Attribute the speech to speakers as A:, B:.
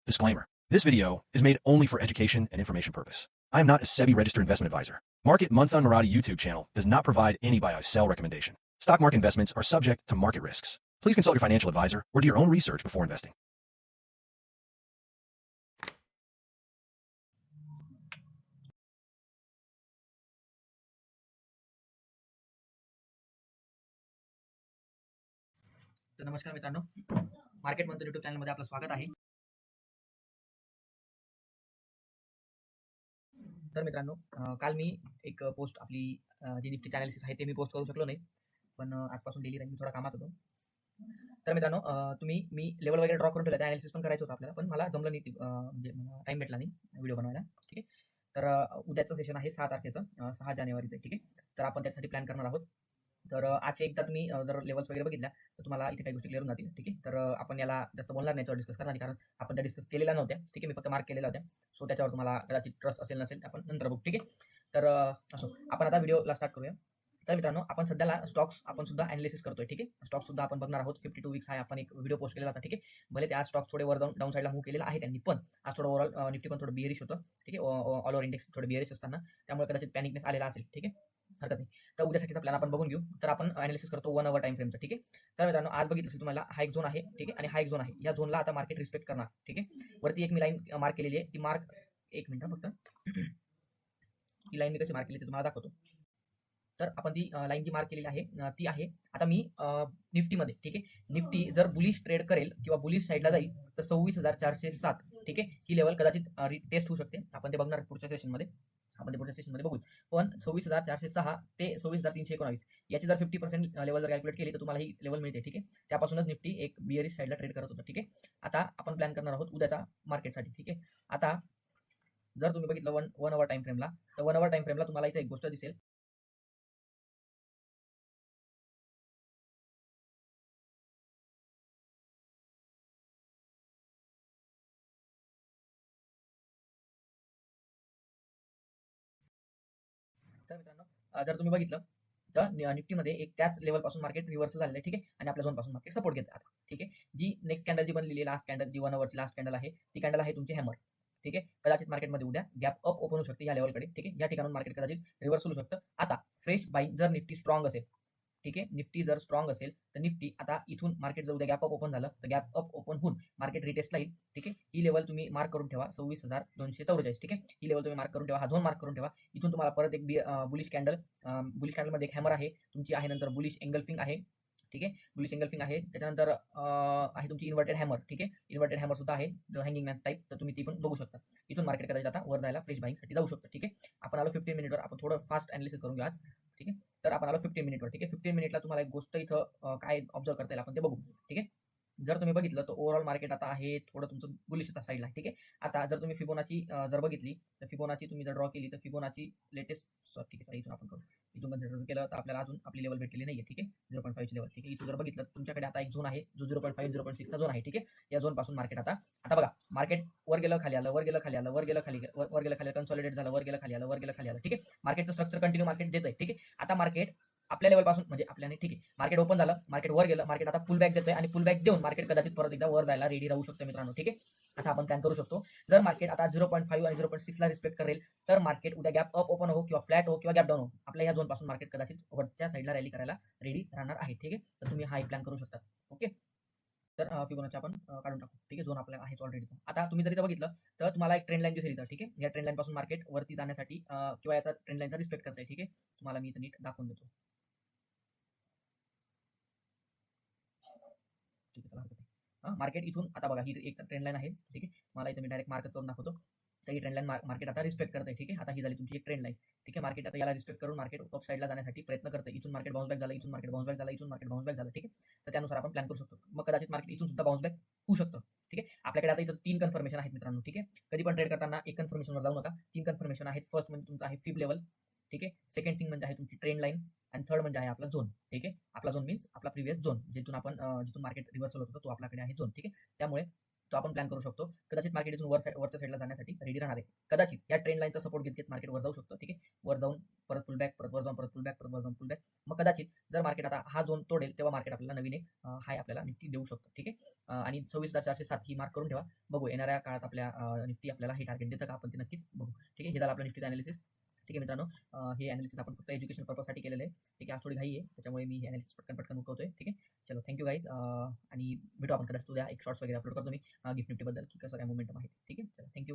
A: Disclaimer. This video is made only for education and information purpose. I am not a SEBI registered investment advisor. Market Manthan Marathi YouTube channel does not provide any buy or sell recommendation. Stock market investments are subject to market risks. Please consult your financial advisor or do your own research before investing.
B: तर नमस्कार मित्रांनो, market मंथन YouTube चॅनलमध्ये आपलं स्वागत आहे. तर मित्रांनो, काल मी एक पोस्ट आपली जी निफ्टी अनालिसिस आहे ते मी पोस्ट करू शकलो नाही, पण आजपासून डेली राहील, मी थोडा कामात होतो. तर मित्रांनो, मी लेवल वगैरे ड्रॉ करून ठेवलं, अनालिसिस पण करायचं होतं आपल्याला, पण मला जमलं नाही, म्हणजे मला टाइम भेटला नाही व्हिडिओ बनवायला. ठीक आहे. तर उद्याचं सेशन आहे 6 तारखेचं, 6 जानेवारीचं. ठीक आहे. तर आपण त्यासाठी प्लॅन करणार आहोत. तर आजचे एकदा तुम्ही जर लेवल्स वगैरे बघितल्या तर तुम्हाला इथे काही गोष्टी क्लिअर होऊन जातील. ठीक आहे. तर आपण याला जास्त बोलणार नाही, डिस्कस करणार नाही, कारण आपण त्या डिस्कस केलेल्या नव्हत्या. ठीक आहे. मी फक्त मार्क केलेल्या होत्या. सो त्याच्यावर तुम्हाला कदाचित ट्रस्ट असेल नसेल आपण नंतर बघू. ठीक आहे. तर असो, आपण आता व्हिडिओला स्टार्ट करूया. तर मित्रांनो, आपण सध्याला स्टॉक्स आपण सुद्धा अनालिसिस करतोय. ठीक आहे. स्टॉक्स सुद्धा आपण बघणार आहोत. 52 वीक्स आहे, आपण एक व्हिडिओ पोस्ट केलेला होता. ठीक आहे. भले ते आज स्टॉक्स थोडे वर डाऊन साईडला मूव्ह केलेला आहे त्यांनी, पण आज थोडं ओव्हरऑल निफ्टी पण थोडं बिअरिश होतं. ठीक आहे. ऑल ओव्हर इंडेक्स थोडं बिअरिश असताना त्यामुळे कदाचित पॅनिकनेस आलेला असेल. ठीक आहे. हरकत नाही. तर उद्यासाठीचा प्लॅन आपण बघून घेऊ. तर आपण अनालिसिस करतो 1 आवर टाइम फ्रेमचा. ठीक आहे. तर मित्रांनो, आज बघितलं असेल तुम्हाला, हा एक झोन आहे. ठीक आहे. आणि हा एक झोन आहे. या झोनला आता मार्केट रिस्पेक्ट करणार. ठीक आहे. वरती एक मी लाईन मार्क केलेली आहे. ती मार्क, एक मिनिट फक्त, ती लाईन मी कशी मार्क केली ते तुम्हाला दाखवतो. तर आपण ती लाईन जी मार्क केलेली आहे ती आहे आता मी निफ्टीमध्ये. ठीक आहे. निफ्टी जर बुलिश ट्रेड करेल किंवा बुलिश साईडला जाईल तर 26,407. ठीक आहे. ही लेवल कदाचित टेस्ट होऊ शकते. आपण ते बघणार पुढच्या सेशनमध्ये. आपण ते पुढच्या सेशनमध्ये बघू. पण 26,406 ते 26,319 याची जर 50% लेवल जर कॅल्क्युलेट केली तर तुम्हाला ही लेवल मिळते. ठीक आहे. त्यापासूनच निफ्टी एक बिअरिश साईडला ट्रेड करत होतं. ठीक आहे. आता आपण प्लॅन करणार आहोत उद्याचा मार्केटसाठी. ठीक आहे. आता जर तुम्ही बघितलं वन आवर टाइम फ्रेमला, तर 1 आवर टाइम फ्रेमला तुम्हाला इथे एक गोष्ट दिसेल. तर मित्रांनो, जर तुम्ही बघितलं तर निफ्टीमध्ये एक त्याच लेवल पासून मार्केट रिव्हर्सल झालेलं आहे. ठीक आहे. आणि आपल्या झोन पासून मार्केट सपोर्ट घेते आता. ठीक आहे. जी नेक्स्ट कॅन्डल जी बनलेली आहे, लास्ट कॅन्डल जी 1 आवरची लास्ट कॅन्डल आहे, ती कॅन्डल आहे तुमची हॅमर. ठीक आहे. कदाचित मार्केटमध्ये उद्या गॅप अप ओपन होऊ शकते या लेवलकडे. ठीक आहे. या ठिकाणून मार्केट कदाचित रिव्हर्सल होऊ शकतं. आता फ्रेश बाईंग जर निफ्टी स्ट्रॉंग असेल, ठीक आहे, निफ्टी जर स्ट्रॉंग असेल तर निफ्टी आता इथून मार्केट जर उद्या गॅप अप ओपन झालं तर गॅप अप ओपन होऊन मार्केट रिटेस्टला येईल. ठीक आहे. ही लेवल तुम्ही मार्क करून ठेवा, 26,244. ठीक आहे. ही लेवल तुम्ही मार्क करून ठेवा, हा झोन मार्क करून ठेवा. इथून तुम्हाला परत एक बुलिश कॅन्डलमध्ये एक हॅमर आहे तुमची, आहे नंतर बुलिश एंगल्फिंग आहे. ठीक आहे. बुलिश एंगल्फिंग आहे. त्याच्यानंतर आहे तुमची इन्व्हर्टेड हॅमर. ठीक आहे. इन्व्हर्टेड हॅमर सुद्धा आहे, हँगिंग मॅन टाईप, तर तुम्ही ती पण बघू शकता. इथून मार्केट कदाचित आता वर जायला फ्रेश बाईंगसाठी जाऊ शकतं. ठीक आहे. आपण आलो 15 मिनिटवर. आपण थोडं फास्ट अनालिसिस करून घेऊ आज. ठीक आहे. तर आपण आलो 15 मिनिटवर. ठीक आहे. 15 मिनिटला तुम्हाला एक गोष्ट इथं काय ऑब्झर्व करता येईल आपण ते बघू. ठीक आहे. जर तुम्ही बघितलं तर ओव्हरऑल मार्केट आता आहे थोडं तुमचं बुलिशच्या साईडला. ठीक आहे. आता जर तुम्ही फिबोनाची जर बघितली तर फिबोनाची तुम्ही जर ड्रॉ केली तर फिबोनाची लेटेस्ट, ठीक आहे, इथून आपण करू. इथून कन्सिडर केलं तर आपल्याला अजून आपली लेवल भेटलेली नाहीये. ठीक आहे. 0.5 ची लेवल. ठीक आहे. इथून जर बघितलं तर तुमच्याकडे आता एक झोन आहे जो 0.5 0.6 चा झोन आहे. ठीक आहे. या झोन पासून मार्केट आता आता बघा, मार्केट वर गेलं, खाली आलं, वर गेलं, खाली आलं, वर गेलं, खाली वर गेलं, खाली कन्सॉलिडेट झालं, वर गेलं, खाली आलं, वर गेलं, खाली आलं. ठीक आहे. मार्केटचं स्ट्रक्चर कंटिन्यू मार्केट देत आहे. ठीक आहे. आता मार्केट आपल्या लेवल पासून, म्हणजे आपल्याने, ठीक आहे, मार्केट ओपन झालं, मार्केट वर गेलं, मार्केट आता पुल बॅक देतोय आणि पुल बॅक देऊन मार्केट कदाचित परत एकदा वर जायला रेडी राहू शकतं मित्रांनो. ठीक आहे. असं आपण प्लॅन करू शकतो. जर मार्केट आता 0.5 आणि 0.6 ला रिस्पेक्ट करेल तर मार्केट उद्या गॅप अप ओपन हो किंवा फ्लॅट हो किंवा गॅप डाऊन हो, आपल्या या झोन पासून मार्केट कदाचित वरच्या साईडला रॅली करायला रेडी राहणार आहे. ठीक आहे. तर तुम्ही हा एक प्लॅन करू शकता. ओके. तर फिबोनाची आपण काढून टाकू. ठीक आहे. झोन आपल्याला आहेच ऑलरेडी. आता तुम्ही जर इथं बघितलं तर तुम्हाला एक ट्रेंड लाईन दिसेल इथं. ठीक आहे. या ट्रेंड लाईन पासून मार्केट वरती जाण्यासाठी किंवा याचा ट्रेंड लाईनचा रिस्पेक्ट करताय. ठीक आहे. तुम्हाला मी इथं नीट दाखवून देतो. ठीक आहे. चला, हरकत नाही. मार्केट इथून आता बघा, ही एक ट्रेंड लाईन आहे. ठीक आहे. मला इथं मी डायरेक्ट मार्कच करून दाखवतो. तर ही ट्रेंड लाईन मार्केट आता रिस्पेक्ट करते. ठीक आहे. आता ही झाली तुमची एक ट्रेंड लाईन. ठीक आहे. मार्केट आता याला रिस्पेक्ट करून मार्केट टॉप साईडला जाण्यासाठी प्रयत्न करते. इथून मार्केट बाउन्स बॅक झालं, इथून मार्केट बाउन्स बॅक झालं, इथून मार्केट बाउन्स बॅक झालं. ठीक आहे. तर त्यानुसार आपण प्लॅन करू शकतो. मग कदाचित मार्केट इथून सुद्धा बाउन्स बॅक होऊ शकतं. ठीक आहे. आपल्याकडे आता इथं 3 कन्फर्मेशन आहेत मित्रांनो. ठीक आहे. कधी पण ट्रेड करताना एक कन्फर्मेशनवर जाऊ नका. 3 कन्फर्मेशन आहेत. फर्स्ट म्हणजे तुमचा आहे फिब लेवल. ठीक आहे. सेकंड थिंग म्हणजे आहे तुमची ट्रेंड लाईन आणि थर्ड म्हणजे आहे आपला झोन. ठीक आहे. आपला झोन मीन्स आपला प्रिव्हियस झोन, जिथून आपण जिथून मार्केट रिव्हर्सल होतं तो आपल्याकडे आहे झोन. ठीक आहे. त्यामुळे तो आपण प्लॅन करू शकतो. कदाचित मार्केट इथून वरच्या साईडला जाण्यासाठी रेडी राहणार आहे. कदाचित या ट्रेंड लाईनचा सपोर्ट घेत मार्केट वर जाऊ शकतो. ठीक आहे. वर जाऊन परत पुल बॅक, परत वर जाऊन परत पुल बॅक, परत वर जाऊन पुल बॅक. मग कदाचित जर मार्केट आता हा झोन तोडेल तेव्हा मार्केट आपल्याला नवीन एक हाय आपल्याला निफ्टी देऊ शकतो. ठीक आहे. आणि 26,407 ही मार्क करून ठेवा. बघू येणाऱ्या काळात आपल्या निफ्टी आपल्याला हे टार्गेट देतं का आपण ते नक्कीच बघू. ठीक आहे. हे झालं आपलं निफ्टीचं अनालिसिस. ठीक आहे मित्रांनो, हे अनालिसिस आपण फक्त एज्युकेशन पर्पजसाठी केलेलं आहे. ठीक आहे. आज थोडी घाई आहे त्याच्यामुळे मी हे अनालिसिस पटकन उकवतोय. ठीक आहे. चलो थँक यू गाईज, आणि भेटू आपण कदाचित उद्या एक शॉर्ट्स वगैरे अपलोड करतो मी गिफ्ट निफ्टीबद्दल की कसं काय मोमेंटम आहे. ठीक आहे. चला थँक